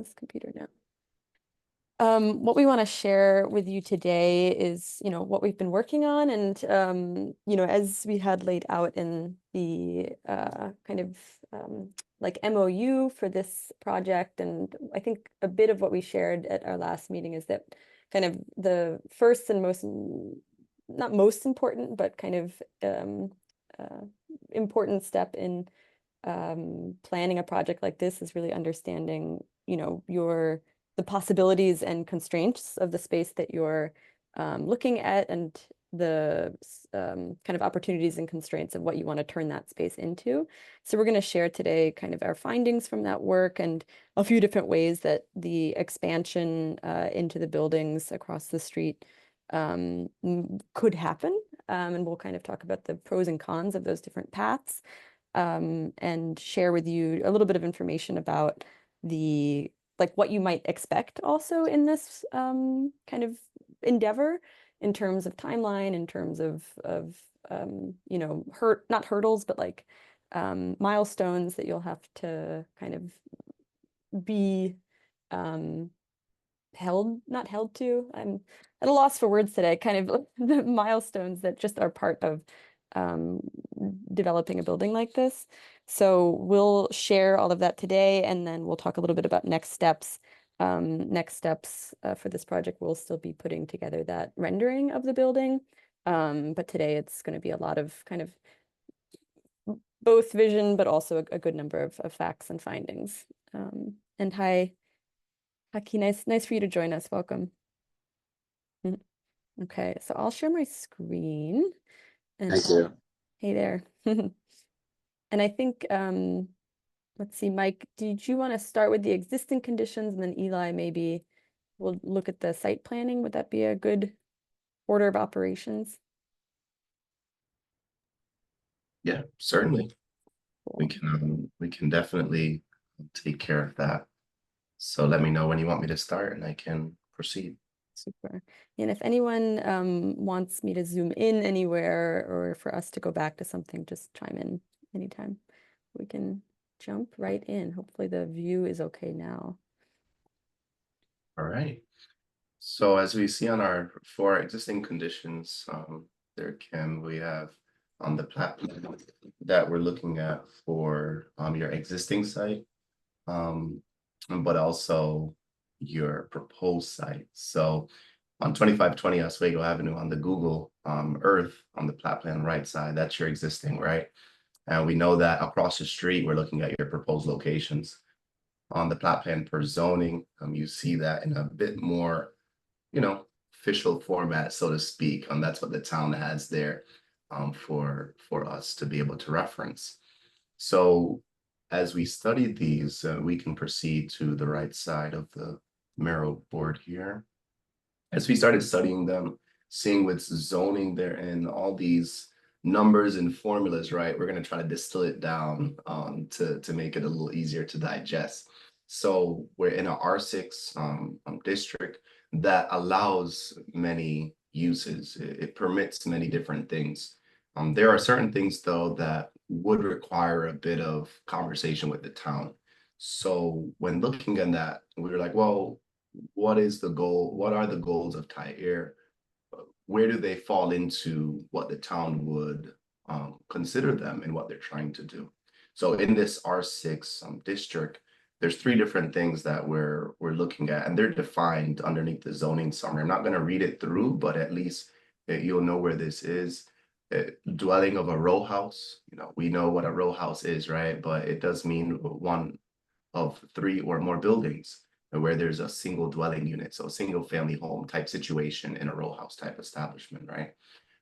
this computer now. What we want to share with you today is, what we've been working on, and as we had laid out in the kind of like MOU for this project, and I think a bit of what we shared at our last meeting is that kind of the first and not most important, but kind of important step in planning a project like this is really understanding, the possibilities and constraints of the space that you're looking at, and the kind of opportunities and constraints of what you want to turn that space into. So we're going to share today kind of our findings from that work and a few different ways that the expansion into the buildings across the street could happen. And we'll kind of talk about the pros and cons of those different paths, and share with you a little bit of information about what you might expect also in this kind of endeavor, in terms of timeline, in terms of not hurdles, but like milestones that you'll have to kind of be not held to. I'm at a loss for words today. Kind of the milestones that just are part of developing a building like this. So we'll share all of that today, and then we'll talk a little bit about next steps. Next steps for this project, we'll still be putting together that rendering of the building. But today it's going to be a lot of kind of both vision, but also a good number of facts and findings. And hi, Haki, nice for you to join us. Welcome. Okay, so I'll share my screen. And Thank you. hey there. And I think, let's see, Mike, did you want to start with the existing conditions, and then Eli, maybe we'll look at the site planning? Would that be a good order of operations? Yeah, certainly. Cool. We can definitely take care of that. So let me know when you want me to start and I can proceed. Super. And if anyone wants me to zoom in anywhere, or for us to go back to something, just chime in anytime. We can jump right in. Hopefully the view is okay now. All right. So as we see on our four existing conditions, we have on the platform that we're looking at for your existing site, but also your proposed site. So on 2520 Oswego Avenue on the Google Earth on the plat plan right side, that's your existing, right? And we know that across the street, we're looking at your proposed locations. On the plat plan per zoning, you see that in a bit more, official format, so to speak. That's what the town has there for us to be able to reference. So as we study these, we can proceed to the right side of the Miro board here. As we started studying them, seeing what's zoning there and all these numbers and formulas, right? We're going to try to distill it down to make it a little easier to digest. So we're in a R6 district that allows many uses. It permits many different things. There are certain things, though, that would require a bit of conversation with the town. So when looking at that, we were like, well, what is the goal? What are the goals of TAI Air? Where do they fall into what the town would consider them and what they're trying to do? So in this R6 district, there's three different things that we're looking at, and they're defined underneath the zoning summary. I'm not going to read it through, but at least you'll know where this is. Dwelling of a row house. We know what a row house is, right? But it does mean one of three or more buildings where there's a single dwelling unit, so a single family home type situation in a row house type establishment, right?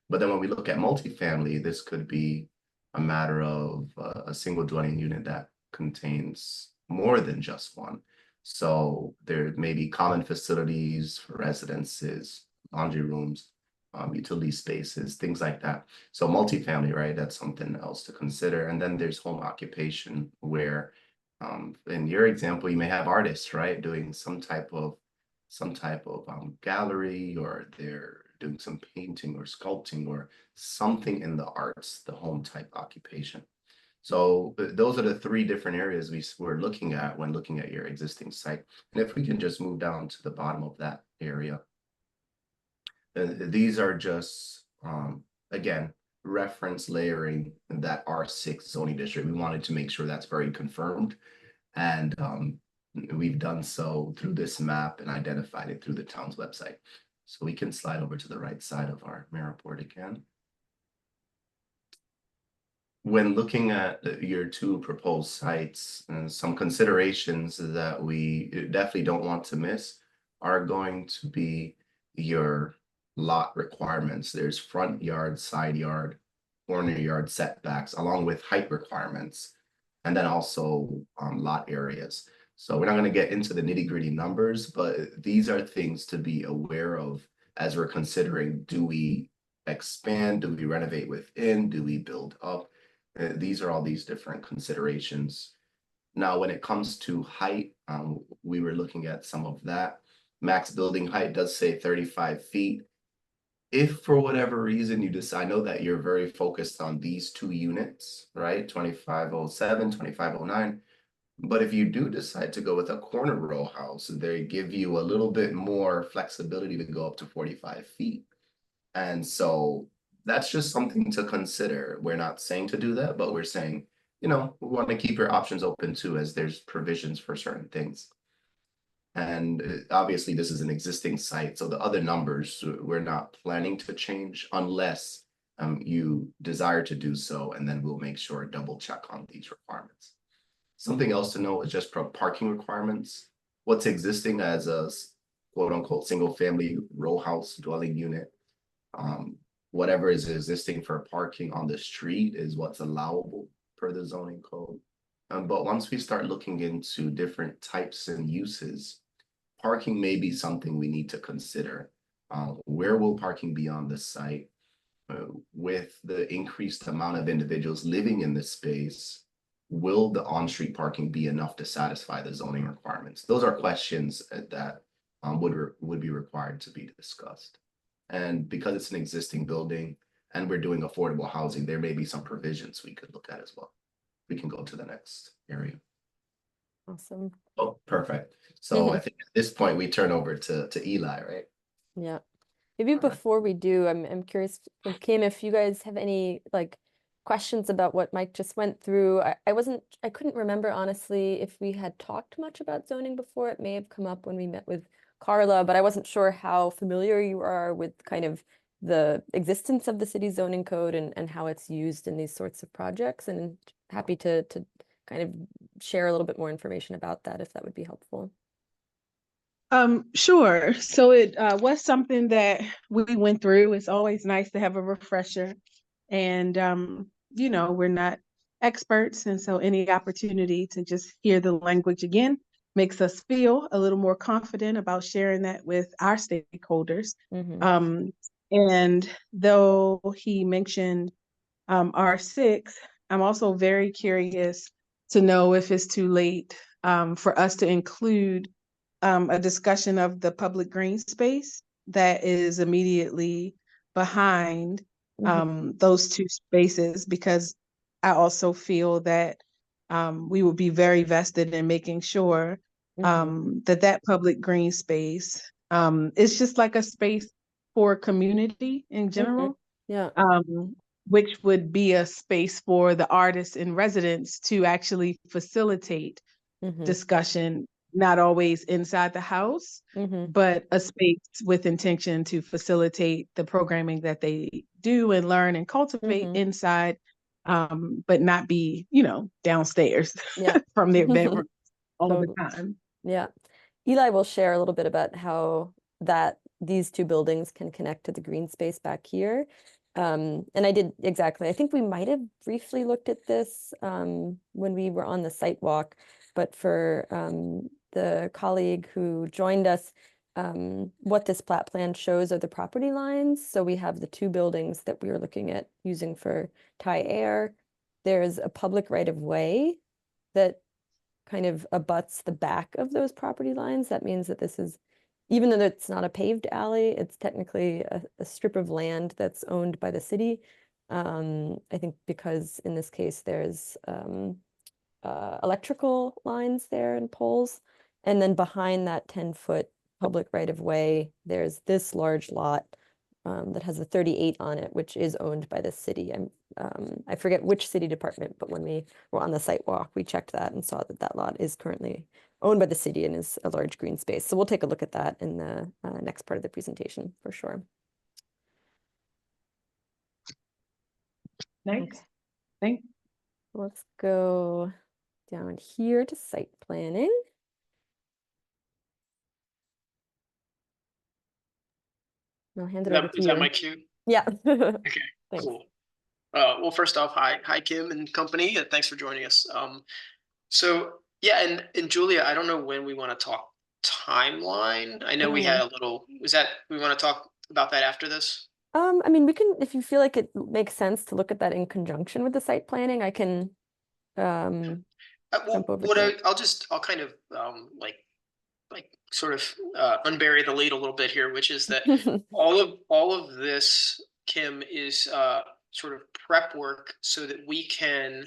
But then when we look at multifamily, this could be a matter of a single dwelling unit that contains more than just one. So there may be common facilities for residences, laundry rooms, utility spaces, things like that. So multifamily, right? That's something else to consider. And then there's home occupation, where in your example, you may have artists, right, doing some type of gallery, or they're doing some painting or sculpting or something in the arts, the home type occupation. So those are the three different areas we're looking at when looking at your existing site. And if we can just move down to the bottom of that area, these are just, again, reference layering that R6 zoning district. We wanted to make sure that's very confirmed. And we've done so through this map and identified it through the town's website. So we can slide over to the right side of our mirror board again. When looking at your two proposed sites, some considerations that we definitely don't want to miss are going to be your lot requirements. There's front yard, side yard, corner yard setbacks, along with height requirements, and then also lot areas. So we're not going to get into the nitty-gritty numbers, but these are things to be aware of as we're considering, do we expand, do we renovate within, do we build up? These are all these different considerations. Now, when it comes to height, we were looking at some of that. Max building height does say 35 feet. If for whatever reason you decide, I know that you're very focused on these two units, right? 2507, 2509. But if you do decide to go with a corner row house, they give you a little bit more flexibility to go up to 45 feet. And so that's just something to consider. We're not saying to do that, but we're saying, we want to keep your options open too, as there's provisions for certain things. And obviously, this is an existing site, so the other numbers we're not planning to change unless you desire to do so, and then we'll make sure double check on these requirements. Something else to note is just parking requirements. What's existing as a quote unquote single family row house dwelling unit, whatever is existing for parking on the street is what's allowable per the zoning code. But once we start looking into different types and uses, parking may be something we need to consider. Where will parking be on the site? With the increased amount of individuals living in this space, will the on-street parking be enough to satisfy the zoning requirements? Those are questions that would be required to be discussed. And because it's an existing building and we're doing affordable housing, there may be some provisions we could look at as well. We can go to the next area. Awesome. Oh, perfect. So I think at this point we turn over to Eli, right? Yeah. Maybe before we do, I'm curious from Kim if you guys have any like questions about what Mike just went through. I couldn't remember honestly if we had talked much about zoning before. It may have come up when we met with Carla, but I wasn't sure how familiar you are with kind of the existence of the city zoning code and how it's used in these sorts of projects, and happy to kind of share a little bit more information about that if that would be helpful. Sure. So it was something that we went through. It's always nice to have a refresher. And we're not experts, and so any opportunity to just hear the language again makes us feel a little more confident about sharing that with our stakeholders. And though he mentioned R6, I'm also very curious to know if it's too late for us to include a discussion of the public green space that is immediately behind those two spaces, because I also feel that we would be very vested in making sure that public green space is just like a space for community in general. Yeah. Which would be a space for the artists in residence to actually facilitate discussion, not always inside the house, but a space with intention to facilitate the programming that they do and learn and cultivate inside, but not be, downstairs from their bedroom all the time. Yeah. Eli will share a little bit about how these two buildings can connect to the green space back here. And I did exactly. I think we might have briefly looked at this when we were on the site walk, but for the colleague who joined us, what this plat plan shows are the property lines. So we have the two buildings that we are looking at using for TAI Air. There's a public right of way that kind of abuts the back of those property lines. That means that this is, even though it's not a paved alley, it's technically a strip of land that's owned by the city. I think because in this case there's electrical lines there and poles. And then behind that 10-foot public right of way, there's this large lot that has a 38 on it, which is owned by the city. I forget which city department, but when we were on the site walk, we checked that and saw that that lot is currently owned by the city and is a large green space. So we'll take a look at that in the next part of the presentation for sure. Nice. Okay. Thanks. Let's go down here to site planning. I'll hand it over to Is you. that my cue? Yeah. Okay, Thanks. cool. Well, first off, hi Kim and company, and thanks for joining us. So yeah, and Julia, I don't know when we want to talk timeline. I know we had a little. Was that we want to talk about that after this? I mean, we can, if you feel like it makes sense to look at that in conjunction with the site planning, I can Well, jump over to it. I'll kind of like sort of unbury the lead a little bit here, which is that all of this, Kim, is sort of prep work so that we can,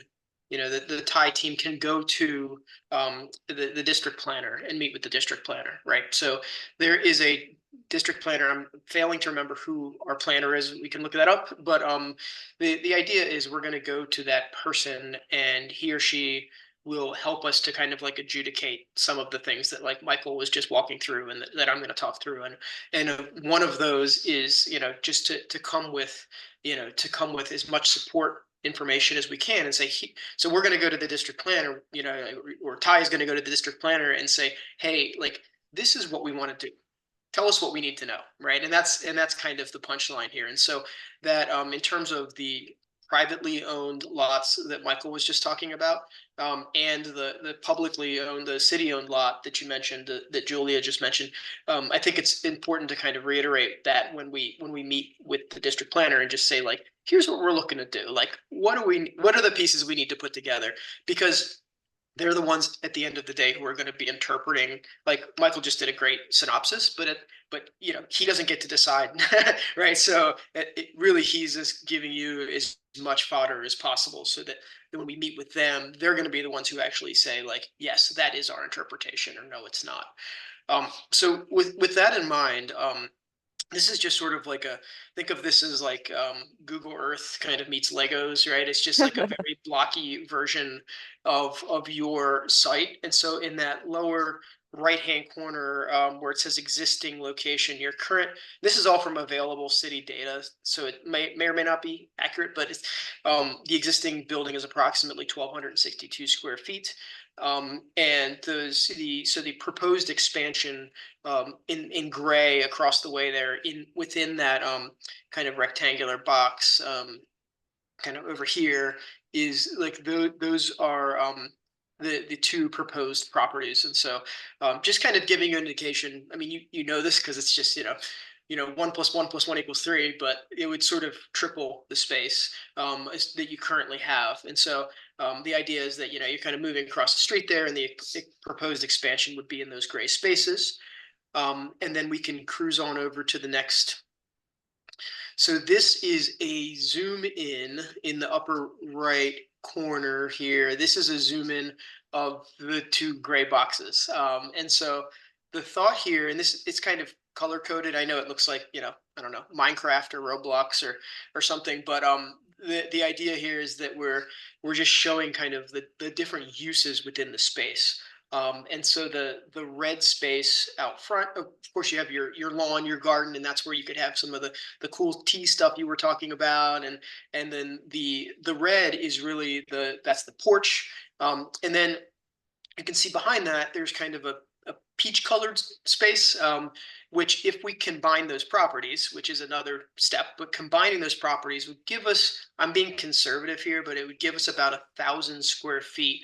you know, the TAI team can go to the district planner and meet with the district planner, right? So there is a district planner. I'm failing to remember who our planner is. We can look that up, but the idea is we're going to go to that person, and he or she will help us to kind of like adjudicate some of the things that like Michael was just walking through and that I'm going to talk through. And one of those is, you know, just to come with, you know, to come with as much support information as we can and say, so we're going to go to the district planner, you know, or TAI is going to go to the district planner and say, hey, like, this is what we want to do. Tell us what we need to know, right? And that's kind of the punchline here. And so that in terms of the privately owned lots that Michael was just talking about, and the publicly owned, the city-owned lot that you mentioned, that Julia just mentioned, I think it's important to kind of reiterate that when we meet with the district planner and just say like, here's what we're looking to do. Like, what are the pieces we need to put together? Because they're the ones at the end of the day who are going to be interpreting. Like Michael just did a great synopsis, but you know, he doesn't get to decide, right? So it really, he's just giving you as much fodder as possible, so that when we meet with them, they're going to be the ones who actually say like, yes, that is our interpretation, or no, it's not. So with that in mind, this is just sort of like think of this as like Google Earth kind of meets Legos, right? It's just like a very blocky version of your site. And so in that lower right-hand corner where it says existing location, your current, this is all from available city data, so it may or may not be accurate, but it's the existing building is approximately 1,262 square feet. And the proposed expansion in gray across the way there within that kind of rectangular box, kind of over here, is like those are the two proposed properties. And so just kind of giving you an indication. I mean, you know this because it's just, you know, 1 + 1 + 1 = 3, but it would sort of triple the space that you currently have. And so the idea is that, you know, you're kind of moving across the street there, and the proposed expansion would be in those gray spaces. And then we can cruise on over to the next. So this is a zoom in the upper right corner here. This is a zoom in of the two gray boxes. And so the thought here, and it's kind of color coded. I know it looks like, you know, I don't know, Minecraft or Roblox or something, but the idea here is that we're just showing kind of the different uses within the space. And so the red space out front, of course, you have your lawn, your garden, and that's where you could have some of the cool tea stuff you were talking about, and then the red is really that's the porch, and then you can see behind that there's kind of a peach colored space, which if we combine those properties, which is another step, but combining those properties would give us, I'm being conservative here, but it would give us about 1,000 square feet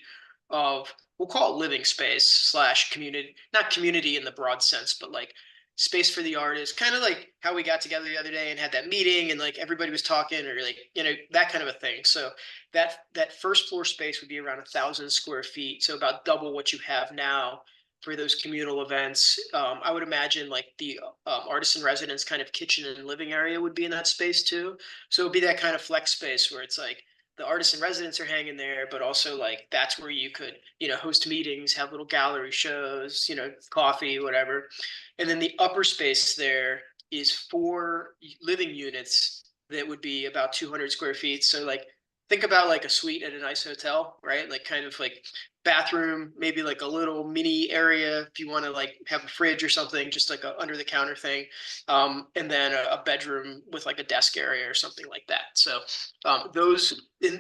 of, we'll call it living space slash community, not community in the broad sense, but like space for the artist, kind of like how we got together the other day and had that meeting and like everybody was talking, or like, you know, that kind of a thing. So that first floor space would be around 1,000 square feet, so about double what you have now. for those communal events. I would imagine like the artist in residence kind of kitchen and living area would be in that space too. So it'd be that kind of flex space where it's like the artists in residence are hanging there, but also like that's where you could, host meetings, have little gallery shows, coffee, whatever. And then the upper space there is 4 living units that would be about 200 square feet. So like think about like a suite at a nice hotel, right? Like kind of like bathroom, maybe like a little mini area if you want to like have a fridge or something, just like a under the counter thing. And then a bedroom with like a desk area or something like that. So and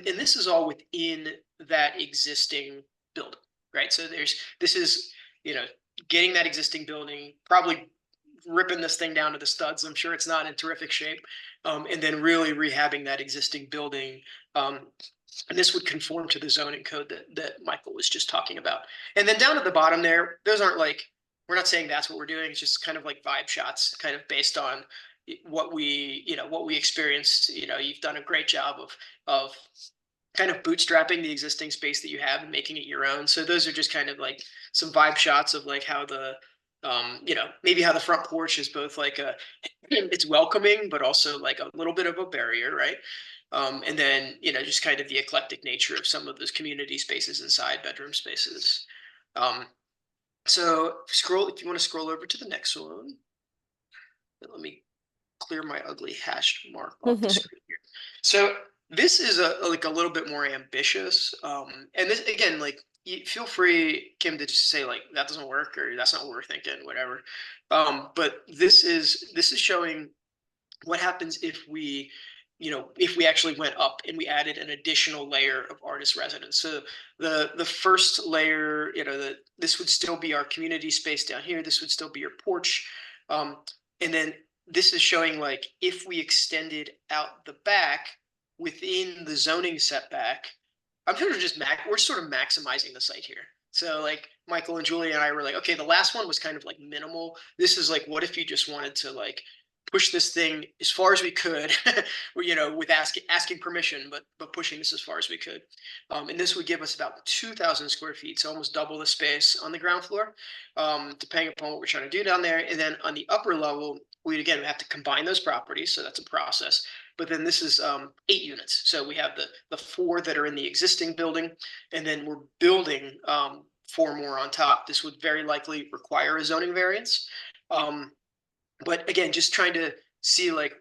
this is all within that existing building, right? So this is, getting that existing building, probably ripping this thing down to the studs. I'm sure it's not in terrific shape. And then really rehabbing that existing building. And this would conform to the zoning code that Michael was just talking about. And then down at the bottom there, those aren't like, we're not saying that's what we're doing. It's just kind of like vibe shots, kind of based on what we experienced. You've done a great job of kind of bootstrapping the existing space that you have and making it your own. So those are just kind of like some vibe shots of like how maybe how the front porch is both like it's welcoming, but also like a little bit of a barrier, right? And then, just kind of the eclectic nature of some of those community spaces inside bedroom spaces. So if you want to scroll over to the next one, let me clear my ugly hash mark off the screen here. So this is like a little bit more ambitious. And this again, like feel free, Kim, to just say like that doesn't work or that's not what we're thinking, whatever. But this is showing what happens if we actually went up and we added an additional layer of artist residence. So the first layer, this would still be our community space down here. This would still be your porch. And then this is showing like if we extended out the back within the zoning setback, I'm sort of just we're sort of maximizing the site here. So like Michael and Julie and I were like, okay, the last one was kind of like minimal. This is like, what if you just wanted to like push this thing as far as we could, with asking permission, but pushing this as far as we could. And this would give us about 2,000 square feet, so almost double the space on the ground floor, depending upon what we're trying to do down there. And then on the upper level, we again have to combine those properties, so that's a process. But then this is 8 units. So we have the 4 that are in the existing building, and then we're building 4 more on top. This would very likely require a zoning variance. But again, just trying to see like,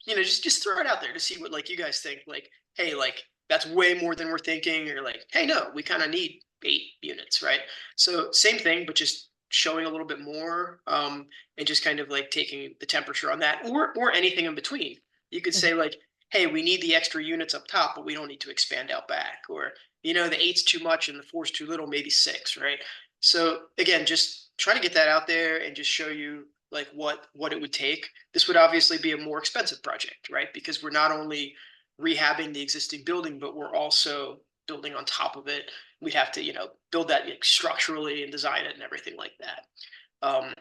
just throw it out there to see what like you guys think. Like, hey, like that's way more than we're thinking, or like, hey, no, we kind of need 8 units, right? So same thing, but just showing a little bit more, and just kind of like taking the temperature on that, or anything in between. You could say like, hey, we need the extra units up top, but we don't need to expand out back, or the 8's too much and the 4's too little, maybe 6, right? So again, just try to get that out there and just show you like what it would take. This would obviously be a more expensive project, right? Because we're not only rehabbing the existing building, but we're also building on top of it. We'd have to, build that structurally and design it and everything like that.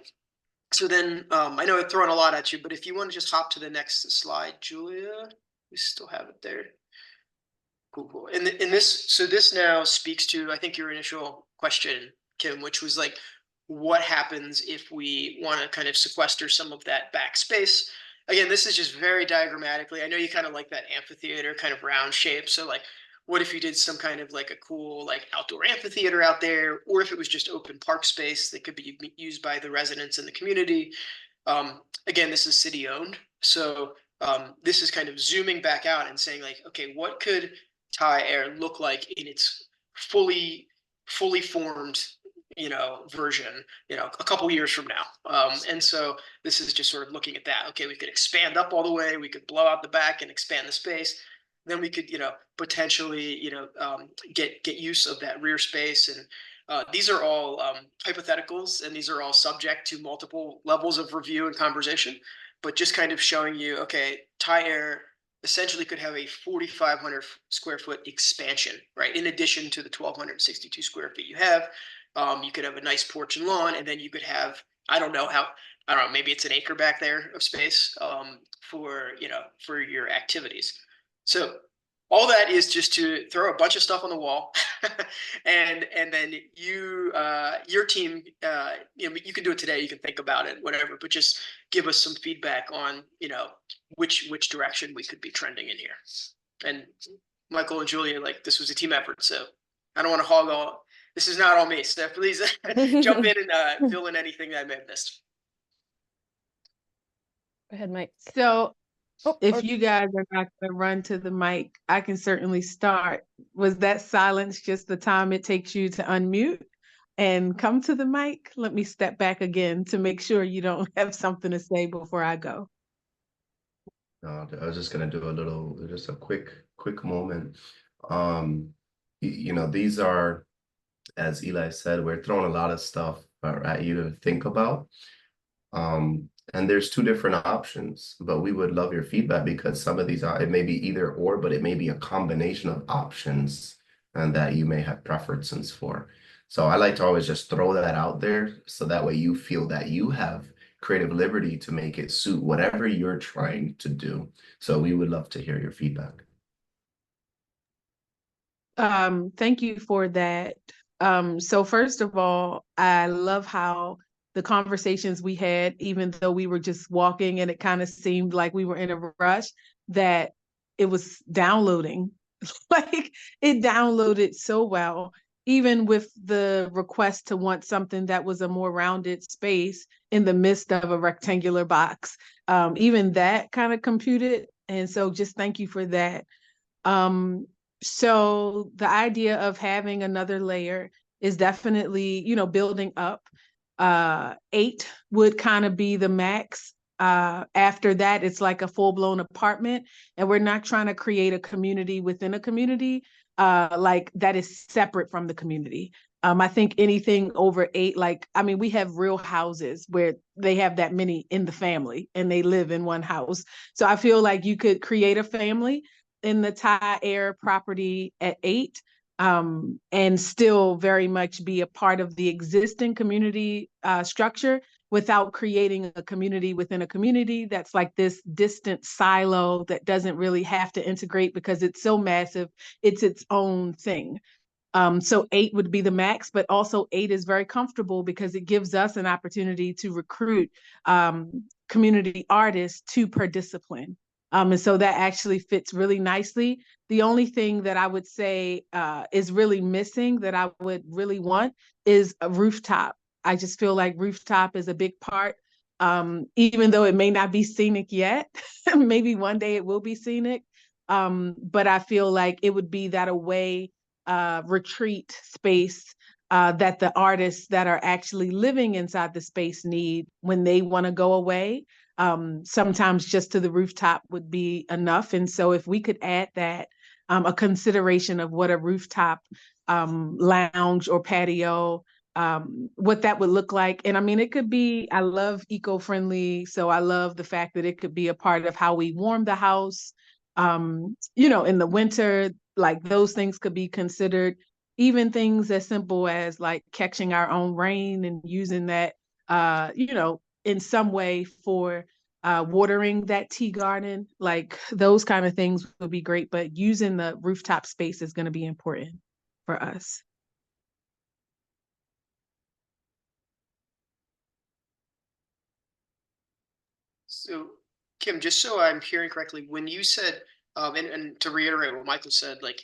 So then I know I've thrown a lot at you, but if you want to just hop to the next slide, Julia, we still have it there. Cool. And this now speaks to, I think, your initial question, Kim, which was like, what happens if we want to kind of sequester some of that back space? Again, this is just very diagrammatically. I know you kind of like that amphitheater kind of round shape. So like, what if you did some kind of like a cool like outdoor amphitheater out there, or if it was just open park space that could be used by the residents in the community? Again, this is city owned. So this is kind of zooming back out and saying like, okay, what could TAI Air look like in its fully formed version, a couple years from now. And so this is just sort of looking at that. Okay, we could expand up all the way, we could blow out the back and expand the space. Then we could, potentially, get use of that rear space. And these are all hypotheticals, and these are all subject to multiple levels of review and conversation. But just kind of showing you, okay, TAI Air essentially could have a 4,500 square foot expansion, right? In addition to the 1,262 square feet you have. You could have a nice porch and lawn, and then you could have, I don't know, maybe it's an acre back there of space for your activities. So all that is just to throw a bunch of stuff on the wall, and then your team, you can do it today. You can think about it, whatever, but just give us some feedback on which direction we could be trending in here. And Michael and Julia, like, this was a team effort, so I don't want to hog all. This is not all me, so please jump in and fill in anything that I may have missed. Go ahead, Mike. So Oh, if you guys are not going to run to the mic, I can certainly start. Was that silence just the time it takes you to unmute and come to the mic? Let me step back again to make sure you don't have something to say before I go. No, I was just gonna do just a quick moment. These are, as Eli said, we're throwing a lot of stuff at you to think about. And there's two different options, but we would love your feedback because some of these are, it may be either or, but it may be a combination of options and that you may have preferences for. So I like to always just throw that out there so that way you feel that you have creative liberty to make it suit whatever you're trying to do. So we would love to hear your feedback. Thank you for that. So first of all, I love how the conversations we had, even though we were just walking and it kind of seemed like we were in a rush, that it was downloading. Like it downloaded so well, even with the request to want something that was a more rounded space in the midst of a rectangular box. Even that kind of computed. And so just thank you for that. So the idea of having another layer is definitely, building up. 8 would kind of be the max. After that, it's like a full-blown apartment, and we're not trying to create a community within a community, like that is separate from the community. I think anything over 8, we have real houses where they have that many in the family and they live in one house. So I feel like you could create a family in the TAI Air property at 8, and still very much be a part of the existing community structure without creating a community within a community that's like this distant silo that doesn't really have to integrate because it's so massive, it's its own thing. So 8 would be the max, but also 8 is very comfortable because it gives us an opportunity to recruit community artists per discipline. And so that actually fits really nicely. The only thing that I would say is really missing that I would really want is a rooftop. I just feel like rooftop is a big part, even though it may not be scenic yet. Maybe one day it will be scenic. But I feel like it would be that away retreat space that the artists that are actually living inside the space need when they want to go away. Sometimes just to the rooftop would be enough. And so if we could add that, a consideration of what a rooftop lounge or patio, what that would look like. And I mean, it could be, I love eco-friendly. So I love the fact that it could be a part of how we warm the house. In the winter, like those things could be considered. Even things as simple as like catching our own rain and using that, in some way for watering that tea garden, like those kind of things would be great. But using the rooftop space is going to be important for us. So, Kim, just so I'm hearing correctly, when you said, and to reiterate what Michael said, like,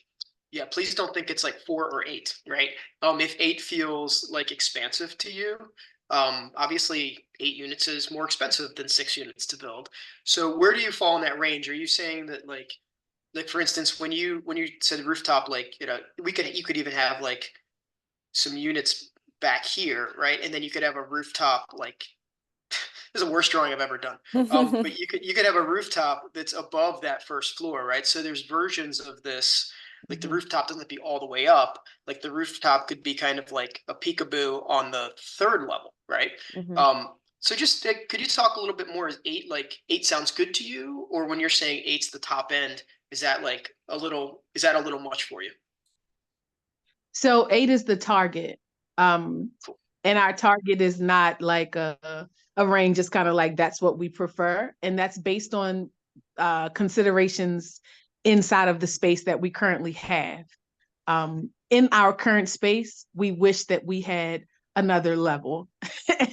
yeah, please don't think it's like 4 or 8, right? If 8 feels like expansive to you, obviously 8 units is more expensive than 6 units to build. So where do you fall in that range? Are you saying that like for instance, when you said rooftop, like, you could even have like some units back here, right? And then you could have a rooftop like this is the worst drawing I've ever done. But you could have a rooftop that's above that first floor, right? So there's versions of this, like the rooftop doesn't have to be all the way up. Like the rooftop could be kind of like a peekaboo on the 3rd level, right? So just could you talk a little bit more? Is 8 like 8 sounds good to you, or when you're saying 8's the top end, is that a little much for you? So 8 is the target. Cool. And our target is not like a range, it's kind of like that's what we prefer. And that's based on considerations inside of the space that we currently have. In our current space, we wish that we had another level.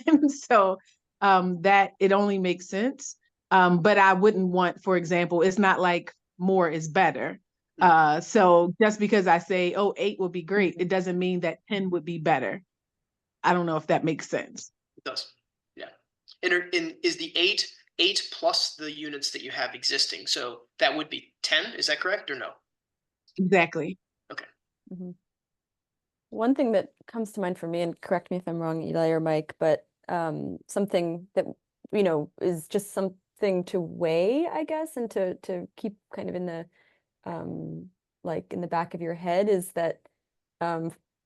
And so that it only makes sense. But I wouldn't want, for example, it's not like more is better. So just because I say, oh, 8 would be great, it doesn't mean that 10 would be better. I don't know if that makes sense. It does. Yeah. And is the eight plus the units that you have existing? So that would be 10. Is that correct or no? Exactly. Okay. Mhm. One thing that comes to mind for me, and correct me if I'm wrong, Eli or Mike, but something that, you know, is just something to weigh, I guess, and to keep kind of in the like in the back of your head is that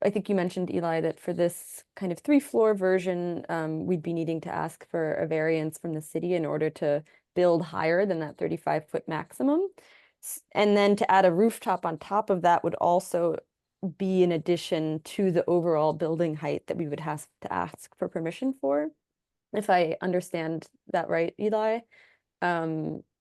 I think you mentioned, Eli, that for this kind of 3-floor version, we'd be needing to ask for a variance from the city in order to build higher than that 35-foot maximum. And then to add a rooftop on top of that would also be in addition to the overall building height that we would have to ask for permission for, if I understand that right, Eli.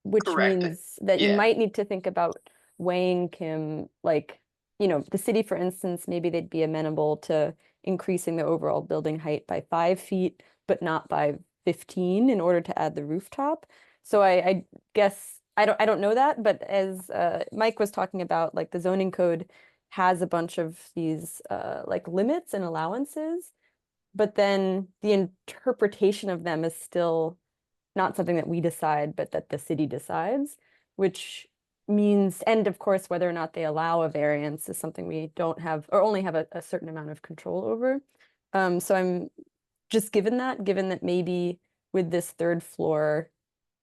Which Correct. means that you Yeah. might need to think about weighing, Kim, like, you know, the city, for instance, maybe they'd be amenable to increasing the overall building height by 5 feet, but not by 15 in order to add the rooftop. So I guess I don't know that, but as Mike was talking about, like the zoning code has a bunch of these like limits and allowances, but then the interpretation of them is still not something that we decide, but that the city decides, which means, and of course, whether or not they allow a variance is something we don't have or only have a certain amount of control over. So I'm just given that maybe with this 3rd floor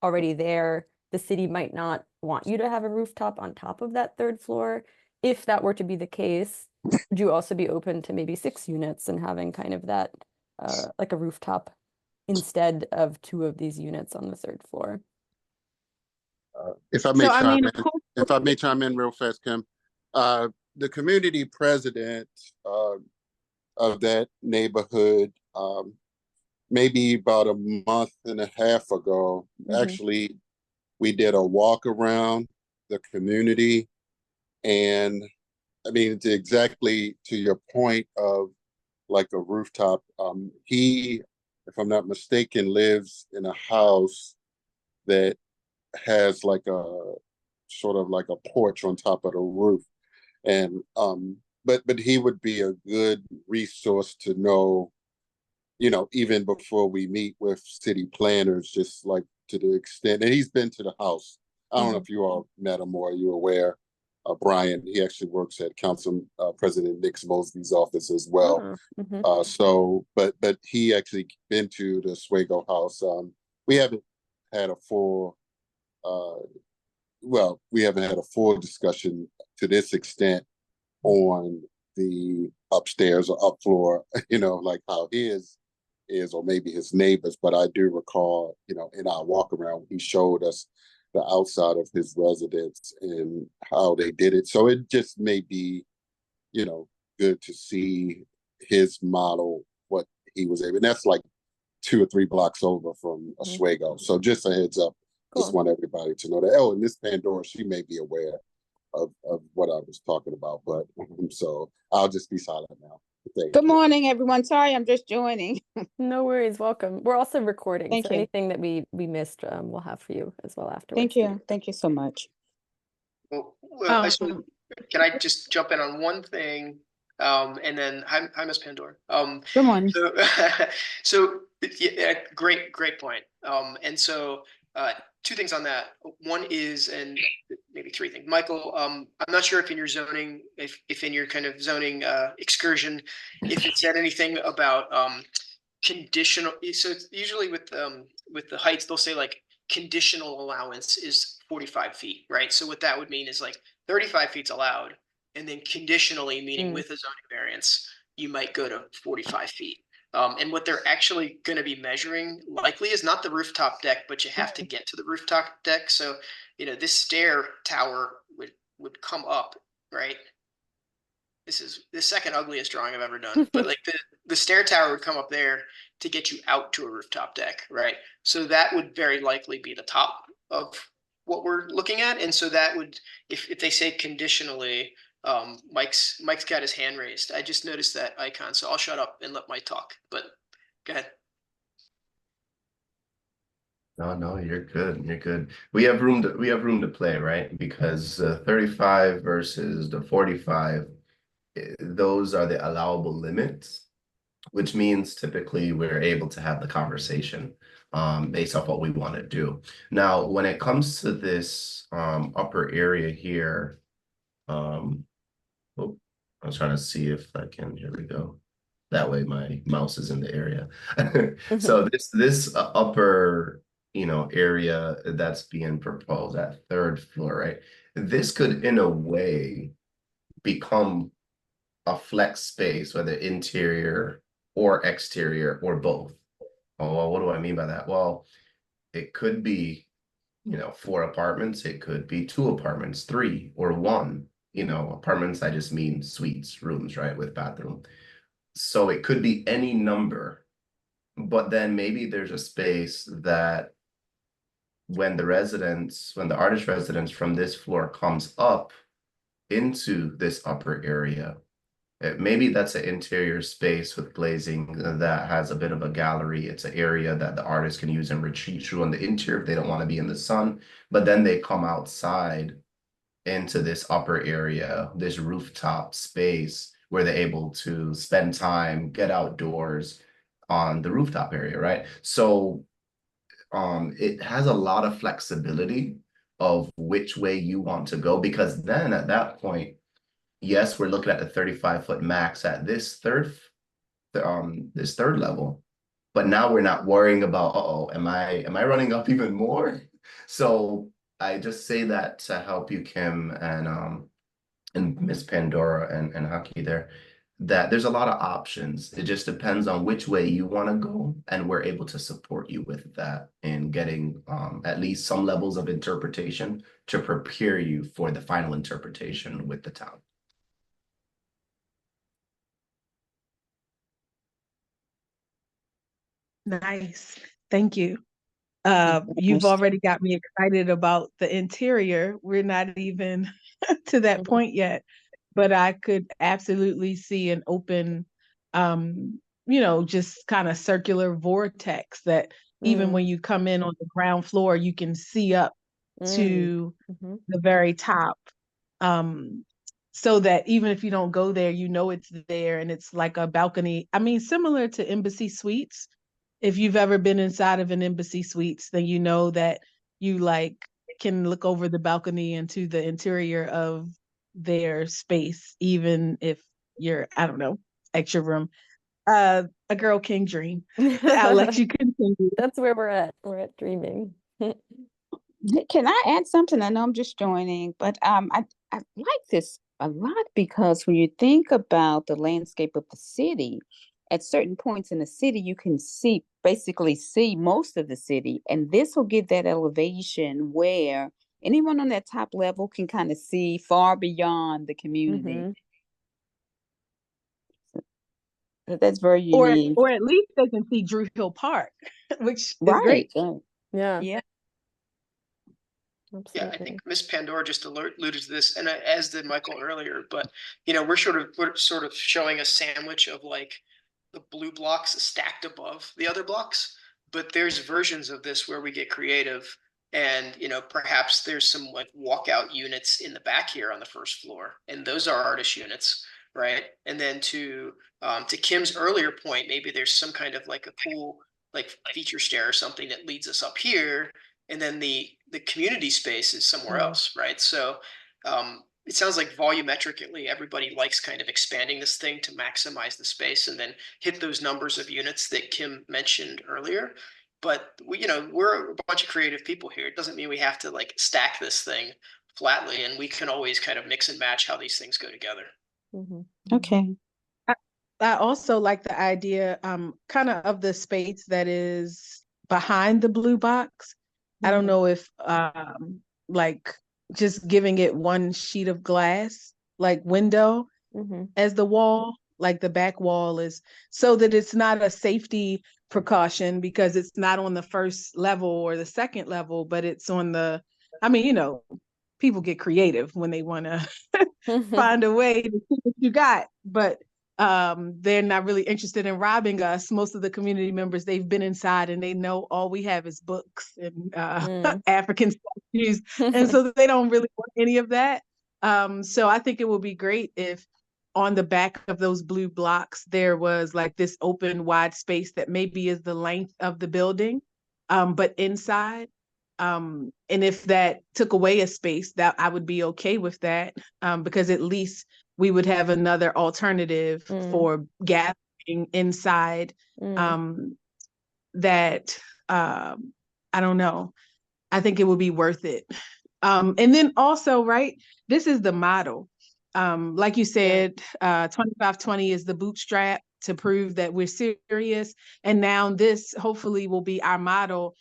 already there, the city might not want you to have a rooftop on top of that 3rd floor. If that were to be the case, would you also be open to maybe 6 units and having kind of that like a rooftop instead of 2 of these units on the 3rd floor? If I may So, I chime mean, in, if I may chime in real fast, Kim, the community president of that neighborhood, maybe about a month and a half ago, actually, we did a walk around the community, and I mean, it's exactly to your point of like a rooftop. He, if I'm not mistaken, lives in a house that has like a sort of like a porch on top of the roof. And but he would be a good resource to know, you know, even before we meet with city planners, just like to the extent, and he's been to the house. I don't know if you all met him or you're aware. Brian, he actually works at Council President Nick Mosley's office as well. So, but he actually been to the Oswego house. We haven't had a full we haven't had a full discussion to this extent on the upstairs or up floor, you know, like how his is, or maybe his neighbors. But I do recall, you know, in our walk around, he showed us the outside of his residence and how they did it. So it just may be, you know, good to see his model, what he was able. And that's like 2 or 3 blocks over from Oswego. So just a heads up. Just want everybody to know that. Oh, and Miss Pandora, she may be aware of what I was talking about, but so I'll just be silent now. Good morning, everyone. Sorry, I'm just joining. No worries, welcome. We're also recording, Thank so you. anything that we missed, we'll have for you as well afterwards. Thank you. Thank you so much. Well, can I just jump in on one thing? And then hi, Miss Pandora. Good morning. So yeah, great point. And so 2 things on that. One is, and maybe 3 things. Michael, I'm not sure if in your zoning, if in your kind of zoning excursion, if it said anything about conditional. So it's usually with the heights, they'll say like conditional allowance is 45 feet, right? So what that would mean is like 35 feet's allowed, and then conditionally, meaning with a zoning variance, you might go to 45 feet. And what they're actually going to be measuring likely is not the rooftop deck, but you have to get to the rooftop deck. So, you know, this stair tower would come up, right? This is the second ugliest drawing I've ever done, but like the stair tower would come up there to get you out to a rooftop deck, right? So that would very likely be the top of what we're looking at. And so that would, if they say conditionally, Mike's got his hand raised. I just noticed that icon, so I'll shut up and let Mike talk. But go ahead. No, you're good. You're good. We have room to play, right? Because 35 versus the 45, those are the allowable limits, which means typically we're able to have the conversation based off what we want to do. Now, when it comes to this upper area here, oh, I was trying to see if I can, here we go. That way my mouse is in the area. So this upper, area that's being proposed, that third floor, right? This could, in a way, become a flex space, whether interior or exterior or both. Oh, well, what do I mean by that? Well, it could be, 4 apartments. It could be 2 apartments, 3 or 1. Apartments, I just mean suites, rooms, right, with bathroom. So it could be any number, but then maybe there's a space that when the artist residence from this floor comes up into this upper area, maybe that's an interior space with glazing that has a bit of a gallery. It's an area that the artist can use and retreat through on the interior if they don't want to be in the sun. But then they come outside into this upper area, this rooftop space where they're able to spend time, get outdoors on the rooftop area, right? So it has a lot of flexibility of which way you want to go, because then at that point, yes, we're looking at the 35-foot max at this third level, but now we're not worrying about, uh-oh, am I running up even more? So I just say that to help you, Kim, and Miss Pandora and Haki there, that there's a lot of options. It just depends on which way you want to go, and we're able to support you with that and getting at least some levels of interpretation to prepare you for the final interpretation with the town. Nice. Thank you. You've Yes. already got me excited about the interior. We're not even to that point yet, but I could absolutely see an open, just kind of circular vortex that even when you come in on the ground floor, you can see up to the very top. So that even if you don't go there, you know it's there, and it's like a balcony. I mean, similar to Embassy Suites. If you've ever been inside of an Embassy Suites, then you know that you like can look over the balcony into the interior of their space, even if you're, I don't know, extra room. A girl can dream. I'll let you continue. That's where we're at. We're at dreaming. Can I add something? I know I'm just joining, but I like this a lot because when you think about the landscape of the city, at certain points in the city, you can basically see most of the city, and this will give that elevation where anyone on that top level can kind of see far beyond the community. So that's very unique. Or at least they can see Drew Hill Park, which is great. Yeah. Yeah. Absolutely. Yeah, I think Miss Pandora just alluded to this, and as did Michael earlier. But we're sort of showing a sandwich of like the blue blocks stacked above the other blocks. But there's versions of this where we get creative, and perhaps there's some like walkout units in the back here on the first floor, and those are artist units, right? And then to Kim's earlier point, maybe there's some kind of like a cool like feature stair or something that leads us up here, and then the community space is somewhere else, right? So it sounds like volumetrically everybody likes kind of expanding this thing to maximize the space and then hit those numbers of units that Kim mentioned earlier. But we're a bunch of creative people here. It doesn't mean we have to like stack this thing flatly, and we can always kind of mix and match how these things go together. Okay. I also like the idea kind of the space that is behind the blue box. I don't know if like just giving it one sheet of glass, like window as the wall, like the back wall is, so that it's not a safety precaution because it's not on the first level or the second level, but it's on the I mean, people get creative when they want to find a way to see what you got, but they're not really interested in robbing us. Most of the community members, they've been inside and they know all we have is books and African statues, and so they don't really want any of that. So I think it would be great if on the back of those blue blocks there was like this open wide space that maybe is the length of the building, but inside. And if that took away a space, that I would be okay with that, because at least we would have another alternative for gathering inside. That I don't know. I think it would be worth it. And then also, right, this is the model. Like you said, 2520 is the bootstrap to prove that we're serious. And now this hopefully will be our model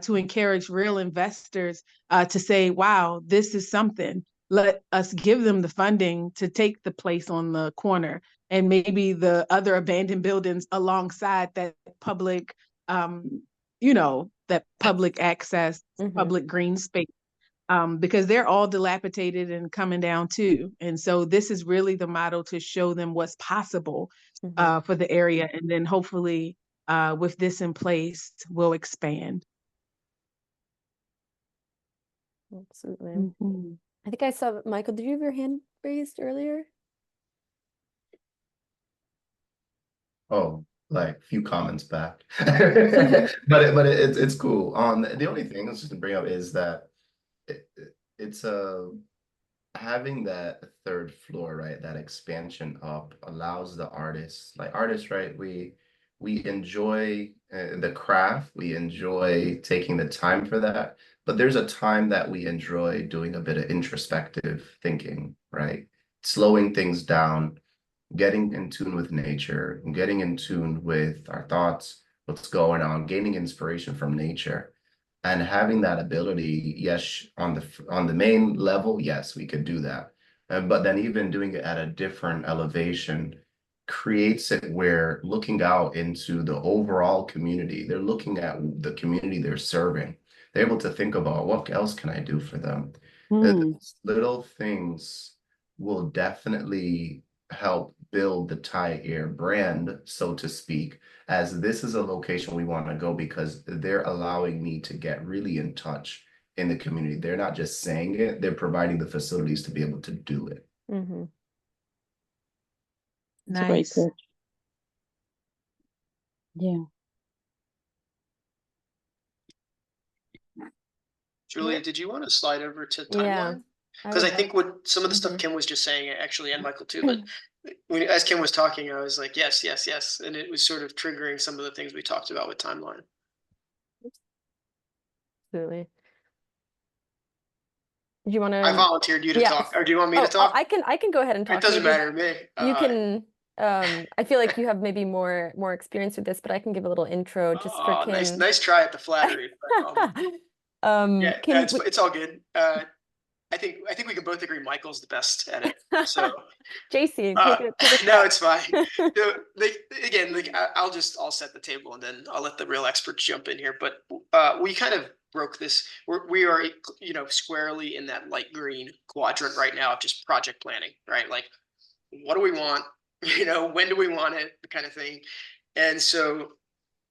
to encourage real investors to say, wow, this is something. Let us give them the funding to take the place on the corner and maybe the other abandoned buildings alongside that public, that public access, public green space. Because they're all dilapidated and coming down too. And so this is really the model to show them what's possible for the area. And then hopefully with this in place, we'll expand. Absolutely. I think I saw, Michael, did you have your hand raised earlier? Oh, like few comments back. But it's cool. The only thing I was just to bring up is that it's having that third floor, right? That expansion up allows the artists, right? We enjoy the craft, we enjoy taking the time for that, but there's a time that we enjoy doing a bit of introspective thinking, right? Slowing things down, getting in tune with nature, getting in tune with our thoughts, what's going on, gaining inspiration from nature. And having that ability, yes, on the main level, yes, we could do that. But then even doing it at a different elevation creates it where looking out into the overall community, they're looking at the community they're serving. They're able to think about what else can I do for them? Little things will definitely help build the TAI Air brand, so to speak, as this is a location we want to go because they're allowing me to get really in touch in the community. They're not just saying it, they're providing the facilities to be able to do it. Nice. Yeah. Julia, did you want to slide over to Yeah, timeline? Because I think what some of the stuff Kim was just saying, actually, and Michael too, but as Kim was talking, I was like, yes, yes, yes. And it was sort of triggering some of the things we talked about with timeline. Absolutely. Do you want to? I volunteered you to talk, or do you want me to talk? I can go ahead and talk. It doesn't matter to me. You can. I feel like you have maybe more experience with this, but I can give a little intro just for Kim. Nice try at the flattery. But, yeah, Kim, it's all good. I think we can both agree Michael's the best at it. So JC, take it no, it's fine. I'll set the table and then I'll let the real experts jump in here. But we kind of broke this. We are squarely in that light green quadrant right now of just project planning, right? Like, what do we want? When do we want it? The kind of thing. And so,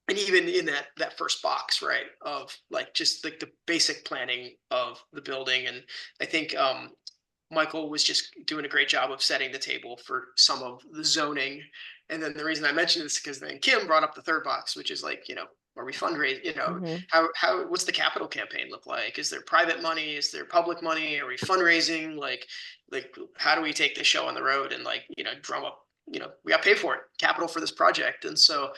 and even in that first box, right, of like just like the basic planning of the building. And I think Michael was just doing a great job of setting the table for some of the zoning. And then the reason I mentioned this is because then Kim brought up the third box, which is like, are we fundraising? How what's the capital campaign look like? Is there private money? Is there public money? Are we fundraising? Like how do we take the show on the road and drum up? We got to pay for it, capital for this project. And so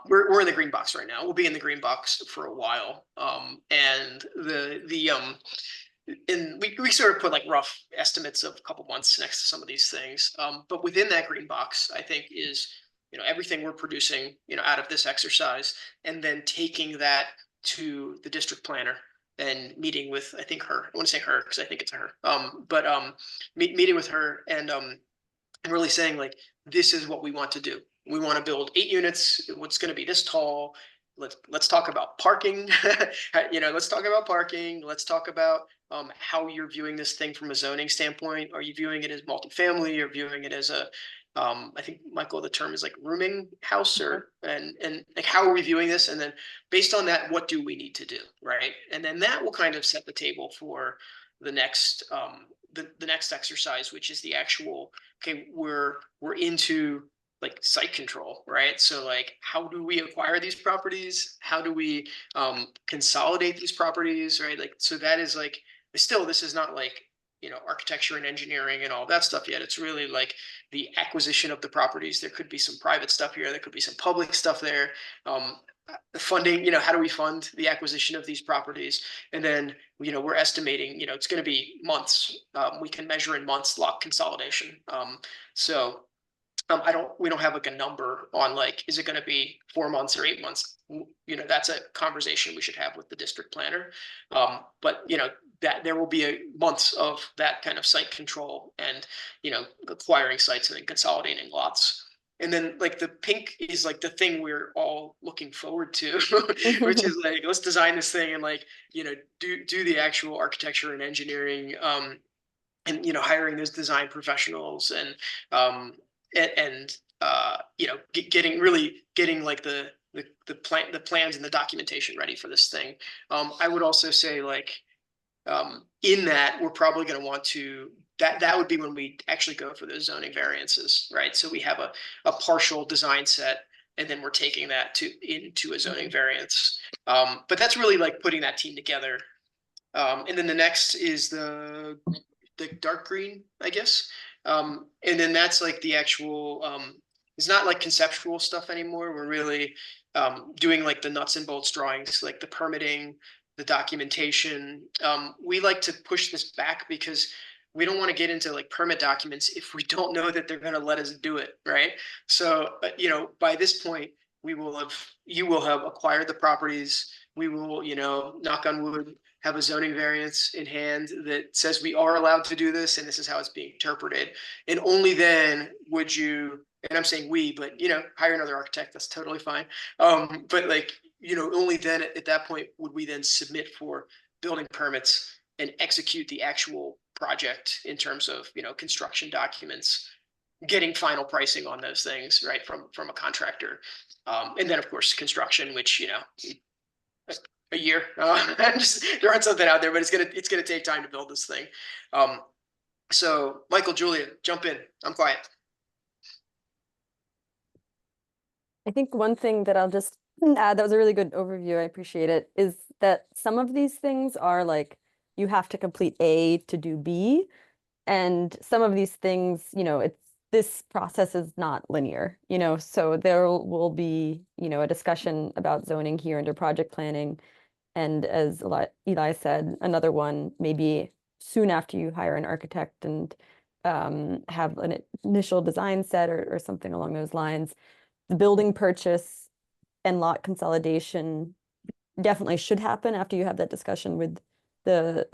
we're in the green box right now. We'll be in the green box for a while. And we sort of put like rough estimates of a couple months next to some of these things. But within that green box, I think is, everything we're producing, out of this exercise, and then taking that to the district planner and meeting with, I think her, I want to say her, because I think it's her, meeting with her and really saying like, this is what we want to do. We want to build 8 units. What's going to be this tall. let's talk about parking. Let's talk about parking. Let's talk about how you're viewing this thing from a zoning standpoint. Are you viewing it as multifamily, or viewing it as a I think, Michael, the term is like rooming house, or and like, how are we viewing this? And then based on that, what do we need to do, right? And then that will kind of set the table for the next the next exercise, which is the actual, okay, we're into like site control, right? So like, how do we acquire these properties? How do we consolidate these properties, right? Like, so that is like, still, this is not like, architecture and engineering and all that stuff yet. It's really like the acquisition of the properties. There could be some private stuff here. There could be some public stuff there. The funding, how do we fund the acquisition of these properties? And then, we're estimating, it's going to be months. We can measure in months lot consolidation. So we don't have like a number on like, is it going to be 4 months or 8 months? That's a conversation we should have with the district planner. But that there will be months of that kind of site control and, acquiring sites and then consolidating lots. And then like the pink is like the thing we're all looking forward to, which is like, let's design this thing and like, do the actual architecture and engineering, and hiring those design professionals, and getting like the plans and the documentation ready for this thing. I would also say like, in that we're probably going to want to, that would be when we actually go for those zoning variances, right? So we have a partial design set, and then we're taking that into a zoning variance. But that's really like putting that team together. And then the next is the dark green, I guess. And then that's like the actual, it's not like conceptual stuff anymore. We're really doing like the nuts and bolts drawings, like the permitting, the documentation. We like to push this back because we don't want to get into like permit documents if we don't know that they're going to let us do it, right? So, by this point, you will have acquired the properties. We will, knock on wood, have a zoning variance in hand that says we are allowed to do this, and this is how it's being interpreted. And only then would you, and I'm saying we, but hire another architect, that's totally fine. But like, only then at that point would we then submit for building permits and execute the actual project in terms of, construction documents, getting final pricing on those things, right, from a contractor. And then of course construction, which, a year. Just throwing something out there, but it's gonna take time to build this thing. So Michael, Julia, jump in. I'm quiet. I think one thing that I'll just add, that was a really good overview, I appreciate it, is that some of these things are like, you have to complete A to do B. And some of these things, this process is not linear, so there will be, a discussion about zoning here under project planning. And as Eli said, another one maybe soon after you hire an architect and have an initial design set or something along those lines. The building purchase and lot consolidation definitely should happen after you have that discussion with the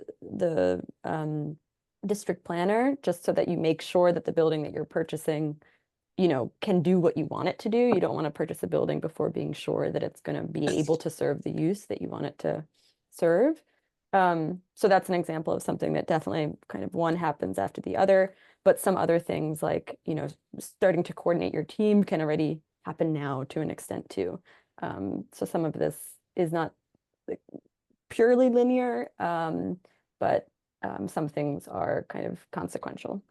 district planner, just so that you make sure that the building that you're purchasing, can do what you want it to do. You don't want to purchase a building before being sure that it's going to be able to serve the use that you want it to serve. So that's an example of something that definitely kind of one happens after the other, but some other things like, starting to coordinate your team can already happen now to an extent too. So some of this is not like purely linear, but some things are kind of consequential.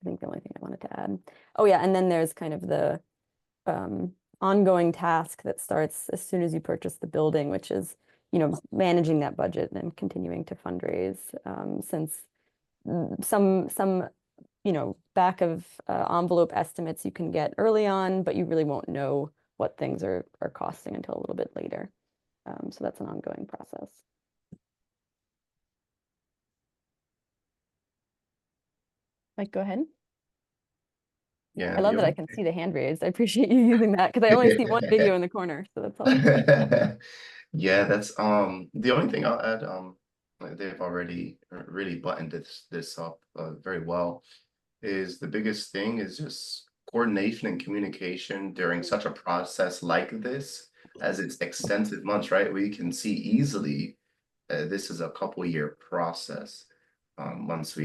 I think the only thing I wanted to add. Oh yeah, and then there's kind of the ongoing task that starts as soon as you purchase the building, which is, managing that budget and continuing to fundraise, since some back of envelope estimates you can get early on, but you really won't know what things are costing until a little bit later. So that's an ongoing process. Mike, go ahead. Yeah. I love that I can see the hand raised. I appreciate you using that because I only see one video in the corner, so that's all. Yeah, that's the only thing I'll add. They've already really buttoned this up very well. Is the biggest thing is just coordination and communication during such a process like this. as its extensive months, right? We can see easily this is a couple-year process. Once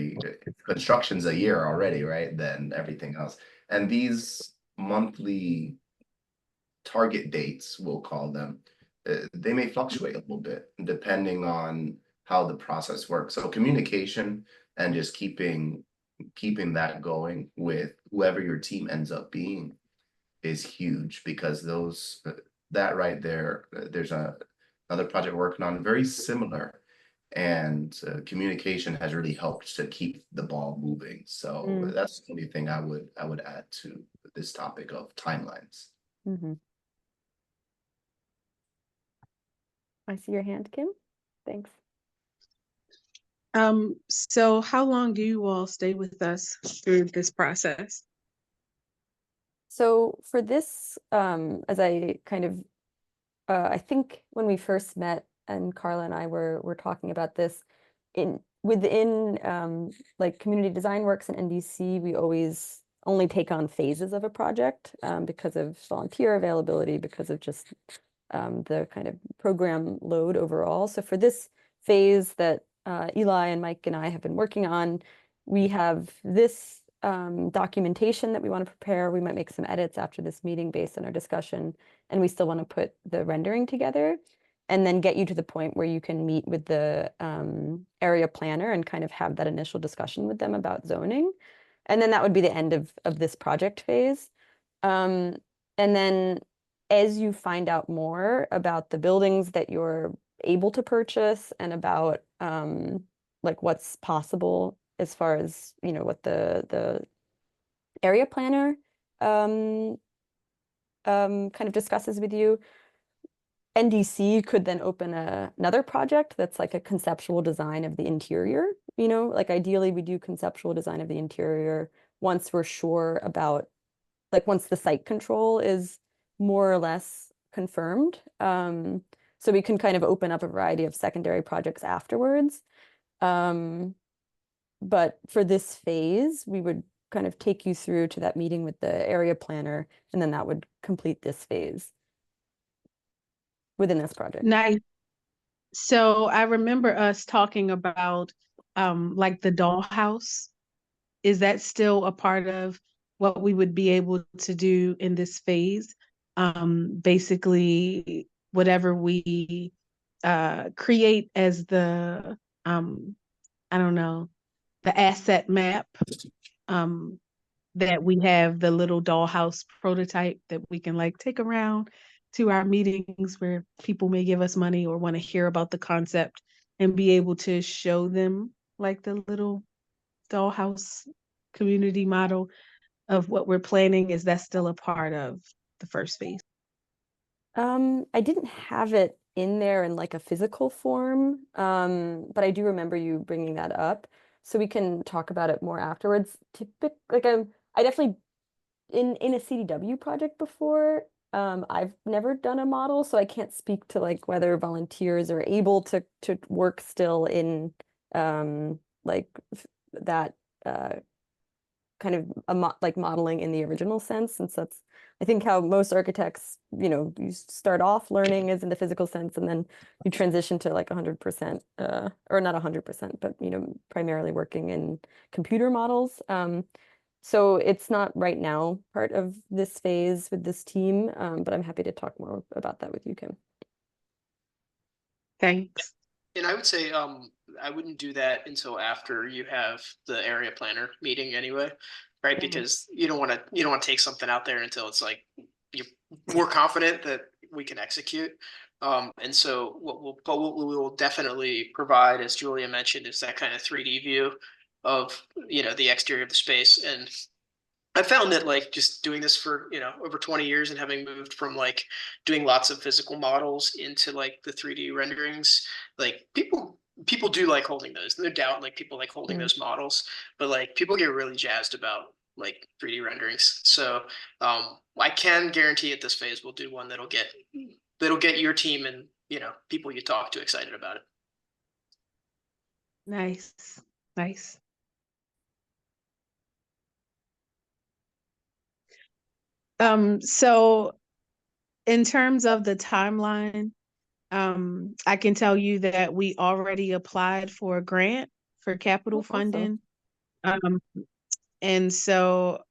construction's a year already, right? Then everything else. And these monthly target dates, we'll call them, they may fluctuate a little bit depending on how the process works. So communication and just keeping that going with whoever your team ends up being is huge, because those that right there, there's another project working on very similar, and communication has really helped to keep the ball moving. So that's the only thing I would add to this topic of timelines. I see your hand, Kim. Thanks. So how long do you all stay with us through this process? So for this, as I kind of, I think when we first met and Carla and I were talking about this, within like Community Design Works and NDC, we always only take on phases of a project because of volunteer availability, because of just the kind of program load overall. So for this phase that Eli and Mike and I have been working on, we have this documentation that we want to prepare. We might make some edits after this meeting based on our discussion, and we still want to put the rendering together and then get you to the point where you can meet with the area planner and kind of have that initial discussion with them about zoning. And then that would be the end of this project phase. And then as you find out more about the buildings that you're able to purchase and about like what's possible as far as, you know, what the area planner kind of discusses with you, NDC could then open another project that's like a conceptual design of the interior. You know, like ideally we do conceptual design of the interior once we're sure about, like once the site control is more or less confirmed. So we can kind of open up a variety of secondary projects afterwards. But for this phase, we would kind of take you through to that meeting with the area planner, and then that would complete this phase within this project. Nice. So I remember us talking about like the dollhouse. Is that still a part of what we would be able to do in this phase? Basically, whatever we create as the I don't know, the asset map, that we have the little dollhouse prototype that we can like take around to our meetings where people may give us money or want to hear about the concept and be able to show them like the little dollhouse community model of what we're planning. Is that still a part of the first phase? I didn't have it in there in like a physical form, but I do remember you bringing that up, so we can talk about it more afterwards. Like I definitely in a CDW project before. I've never done a model, so I can't speak to like whether volunteers are able to work still in like that kind of like modeling in the original sense, since that's I think how most architects, you know, you start off learning is in the physical sense, and then you transition to like 100%, or not 100%, but you know, primarily working in computer models. So it's not right now part of this phase with this team, but I'm happy to talk more about that with you, Kim. Thanks. And I would say I wouldn't do that until after you have the area planner meeting anyway, right? Yeah. Because you don't want to take something out there until it's like you're more confident that we can execute. And so what we will definitely provide, as Julia mentioned, is that kind of 3D view of, you know, the exterior of the space. And I found that like just doing this for, you know, over 20 years and having moved from like doing lots of physical models into like the 3D renderings, like people do like holding those. No doubt, like people like holding those models, but like people get really jazzed about like 3D renderings. So I can guarantee at this phase we'll do one that'll get your team and, you know, people you talk to excited about it. Nice. Nice. So in terms of the timeline, I can tell you that we already applied for a grant for capital Oh, awesome. funding. Um, and so,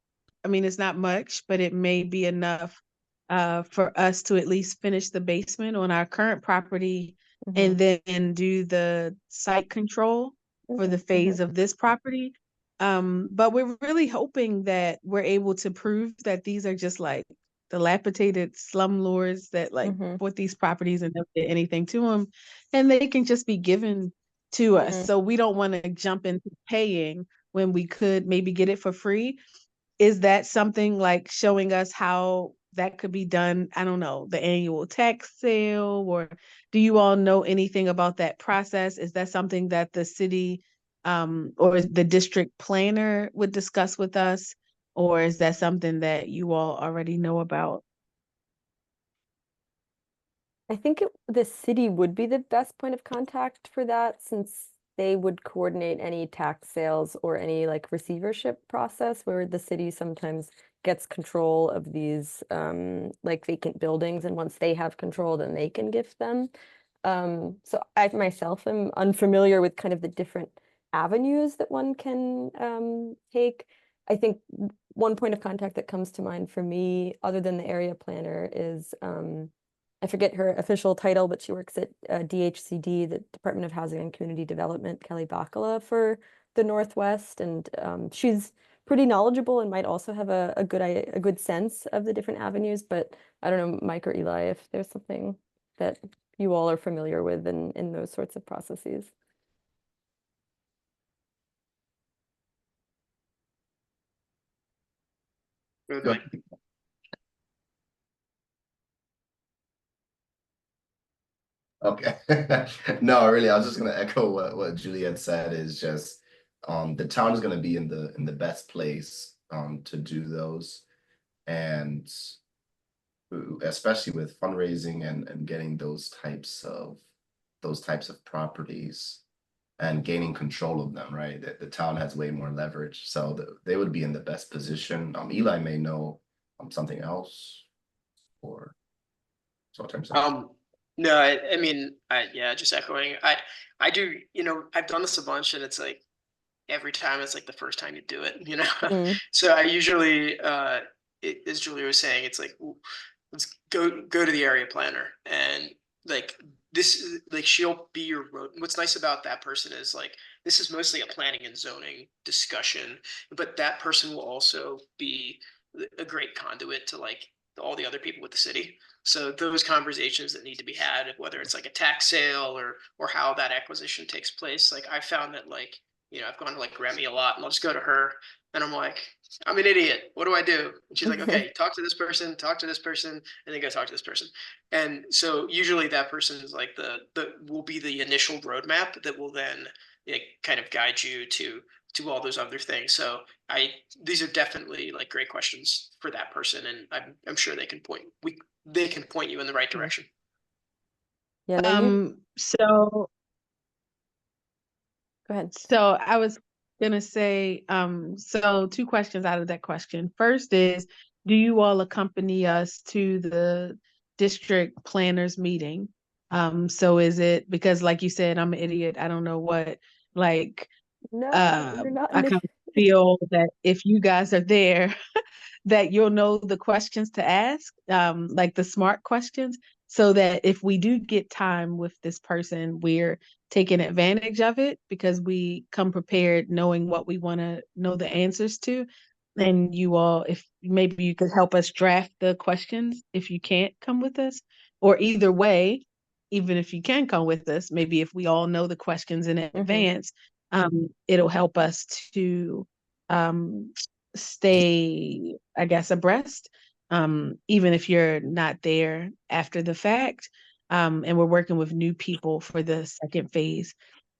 I mean, it's not much, but it may be enough for us to at least finish the basement on our current property and then do the site control for the phase of this property. But we're really hoping that we're able to prove that these are just like dilapidated slumlords that like bought these properties and never did anything to them, and they can just be given to us. So we don't want to jump into paying when we could maybe get it for free. Is that something like showing us how that could be done? I don't know, the annual tax sale, or do you all know anything about that process? Is that something that the city or the district planner would discuss with us? Or is that something that you all already know about? I think the city would be the best point of contact for that, since they would coordinate any tax sales or any like receivership process where the city sometimes gets control of these like vacant buildings, and once they have control, then they can gift them. So I myself am unfamiliar with kind of the different avenues that one can take. I think one point of contact that comes to mind for me, other than the area planner, is I forget her official title, but she works at DHCD, the Department of Housing and Community Development, Kelly Bacala for the Northwest, and she's pretty knowledgeable and might also have a good sense of the different avenues. But I don't know, Mike or Eli, if there's something that you all are familiar with in those sorts of processes. Good, Go Mike. Okay. No, really, I was just gonna echo what Juliet said, is just the town is gonna be in the best place to do those. And especially with fundraising and getting those types of properties and gaining control of them, right? The town has way more leverage, so they would be in the best position. Eli may know something else, or so in terms of. No, I mean, yeah, just echoing. I do, I've done this a bunch, and it's like every time it's like the first time you do it. So I usually, as Julia was saying, it's like, ooh, let's go to the area planner, and like this, like she'll be your road. What's nice about that person is like this is mostly a planning and zoning discussion, but that person will also be a great conduit to like all the other people with the city. So those conversations that need to be had, whether it's like a tax sale or how that acquisition takes place, like I found that like I've gone to like Remy a lot, and I'll just go to her, and I'm like, I'm an idiot. What do I do? And she's like, okay, talk to this person, and then go talk to this person. And so usually that person is like the will be the initial roadmap that will then kind of guide you to all those other things. So these are definitely like great questions for that person, and I'm sure they can point you in the right direction. Yeah, no, So go ahead. So I was gonna say, so two questions out of that question. First is, do you all accompany us to the district planners meeting? So is it because like you said, I'm an idiot, I don't know what, like, No, you're not. I kind of feel that if you guys are there, that you'll know the questions to ask, like the smart questions, so that if we do get time with this person, we're taking advantage of it because we come prepared knowing what we want to know the answers to. And you all, if maybe you could help us draft the questions if you can't come with us, or either way, even if you can come with us, maybe if we all know the questions in advance, it'll help us to stay, I guess, abreast, even if you're not there after the fact. And we're working with new people for the second phase.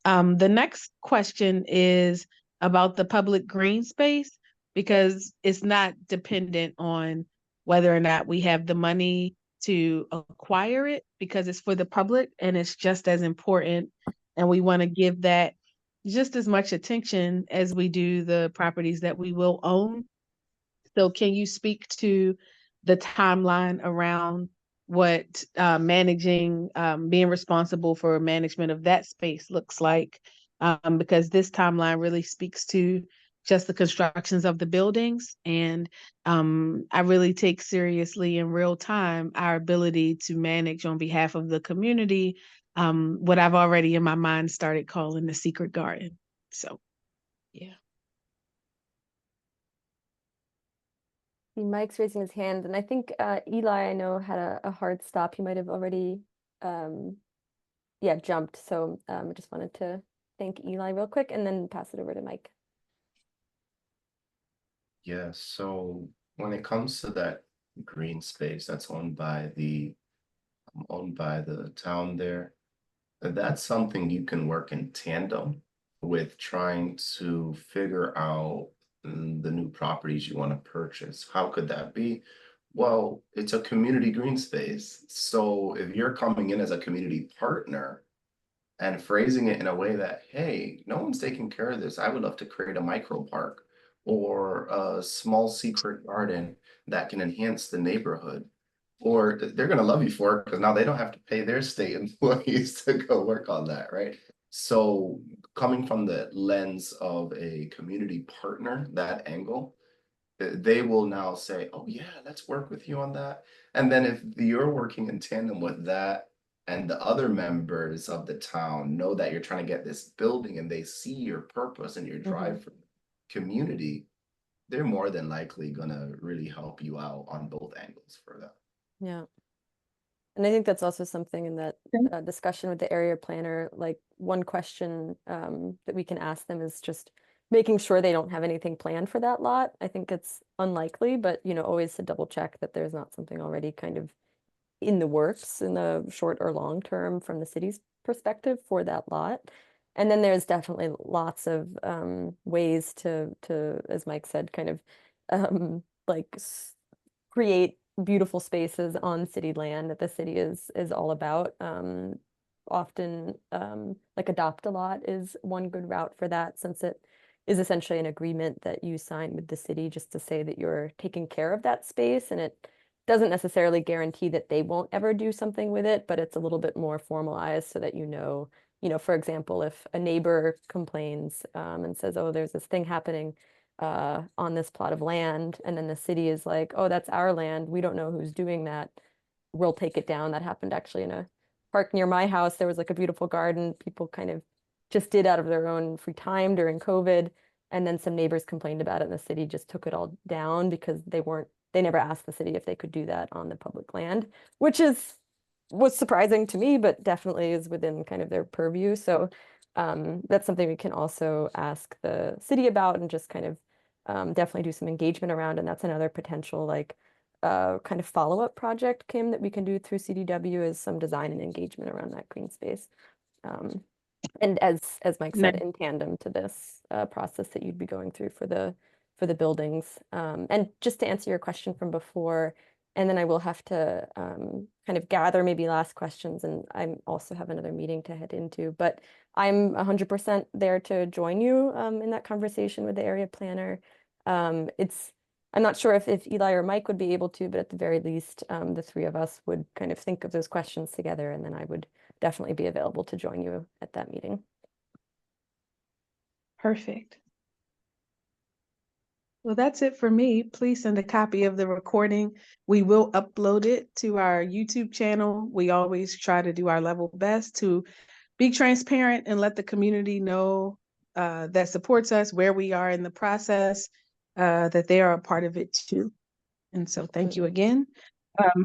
The next question is about the public green space, because it's not dependent on whether or not we have the money to acquire it, because it's for the public and it's just as important. And we want to give that just as much attention as we do the properties that we will own. So can you speak to the timeline around what managing, being responsible for management of that space looks like, because this timeline really speaks to just the constructions of the buildings. And I really take seriously in real time our ability to manage on behalf of the community, what I've already in my mind started calling the secret garden. So, yeah. Mike's raising his hand, and I think Eli, I know, had a hard stop. He might have already, yeah, jumped. So I just wanted to thank Eli real quick and then pass it over to Mike. Yeah, so when it comes to that green space that's owned by the town there, that's something you can work in tandem with trying to figure out the new properties you want to purchase. How could that be? Well, it's a community green space. So if you're coming in as a community partner and phrasing it in a way that, hey, no one's taking care of this. I would love to create a micro park or a small secret garden that can enhance the neighborhood. Or they're gonna love you for it because now they don't have to pay their state employees to go work on that, right? So coming from the lens of a community partner, that angle, they will now say, oh yeah, let's work with you on that. And then if you're working in tandem with that and the other members of the town know that you're trying to get this building and they see your purpose and your drive for community, they're more than likely gonna really help you out on both angles for that. Yeah. And I think that's also something in that Okay. discussion with the area planner, like one question that we can ask them is just making sure they don't have anything planned for that lot. I think it's unlikely, but always to double check that there's not something already kind of in the works in the short or long term from the city's perspective for that lot. And then there's definitely lots of ways to, as Mike said, kind of like create beautiful spaces on city land that the city is all about. Often, like Adopt a Lot is one good route for that, since it is essentially an agreement that you sign with the city just to say that you're taking care of that space, and it doesn't necessarily guarantee that they won't ever do something with it, but it's a little bit more formalized so that for example, if a neighbor complains and says, oh, there's this thing happening on this plot of land, and then the city is like, oh, that's our land, we don't know who's doing that, we'll take it down. That happened actually in a park near my house. There was like a beautiful garden people kind of just did out of their own free time during COVID, and then some neighbors complained about it and the city just took it all down because they never asked the city if they could do that on the public land, which was surprising to me, but definitely is within kind of their purview. So that's something we can also ask the city about and just kind of definitely do some engagement around. And that's another potential like kind of follow-up project, Kim, that we can do through CDW, is some design and engagement around that green space. And as Mike said, in tandem to this process that you'd be going through for the buildings. And just to answer your question from before, and then I will have to kind of gather maybe last questions, and I also have another meeting to head into, but I'm 100% there to join you in that conversation with the area planner. I'm not sure if Eli or Mike would be able to, but at the very least, the three of us would kind of think of those questions together, and then I would definitely be available to join you at that meeting. Perfect. Well, that's it for me. Please send a copy of the recording. We will upload it to our YouTube channel. We always try to do our level best to be transparent and let the community know that supports us, where we are in the process, that they are a part of it too. And so thank you again.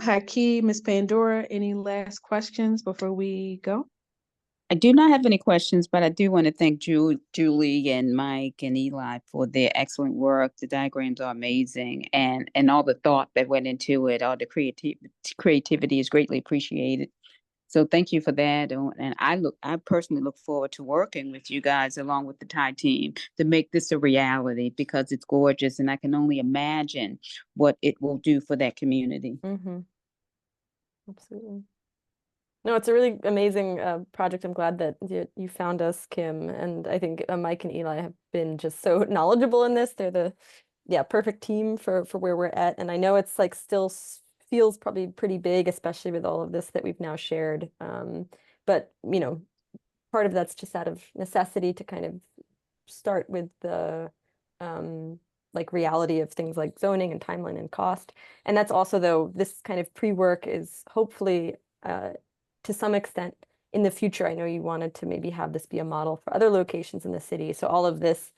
Haki, Ms. Pandora, any last questions before we go? I do not have any questions, but I do want to thank Julie and Mike and Eli for their excellent work. The diagrams are amazing, and all the thought that went into it, all the creativity is greatly appreciated. So thank you for that. And I personally look forward to working with you guys along with the TAI team to make this a reality, because it's gorgeous, and I can only imagine what it will do for that community. Absolutely. No, it's a really amazing project. I'm glad that you found us, Kim. And I think Mike and Eli have been just so knowledgeable in this. They're the perfect team for where we're at. And I know it's like still feels probably pretty big, especially with all of this that we've now shared. But, you know, part of that's just out of necessity to kind of start with the like reality of things like zoning and timeline and cost. And that's also, though, this kind of pre-work is hopefully to some extent in the future. I know you wanted to maybe have this be a model for other locations in the city. So all of this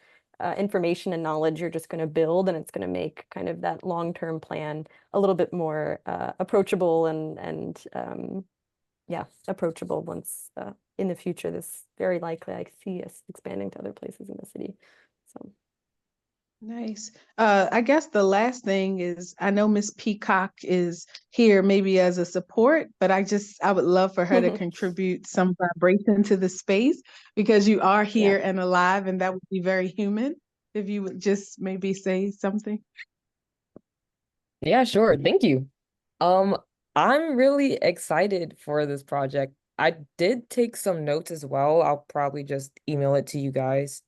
information and knowledge you're just going to build, and it's going to make kind of that long-term plan a little bit more approachable and yeah, approachable once in the future. This very likely I see us expanding to other places in the city. So Nice. I guess the last thing is, I know Miss Peacock is here maybe as a support, but I would love for her to contribute some vibration to the space, because you are here and alive, and that would be very human if you would just maybe say something. Yeah, sure. Thank you. Um, I'm really excited for this project. I did take some notes as well. I'll probably just email it to you guys.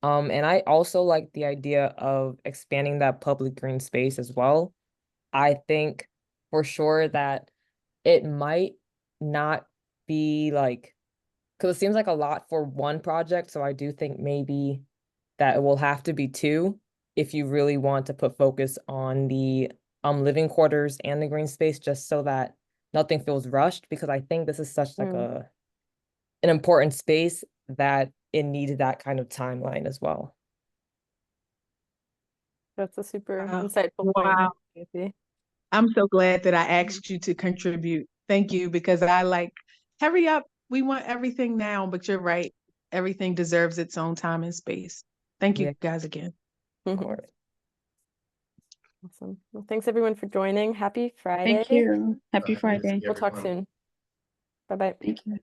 And I also like the idea of expanding that public green space as well. I think for sure that it might not be like, because it seems like a lot for one project. So I do think maybe that it will have to be two if you really want to put focus on the living quarters and the green space, just so that nothing feels rushed, because I think this is such like an important space that it needed that kind of timeline as well. that's a super Wow. insightful Wow. point, Casey. I'm so glad that I asked you to contribute. Thank you, because I like, hurry up. We want everything now, but you're right. Everything deserves its own time and space. Thank you Yeah, guys again. of course. Awesome. Well, thanks everyone for joining. Happy Friday. Thank you. Happy Friday. Friday. We'll talk Everyone. soon. Bye-bye. Thank you.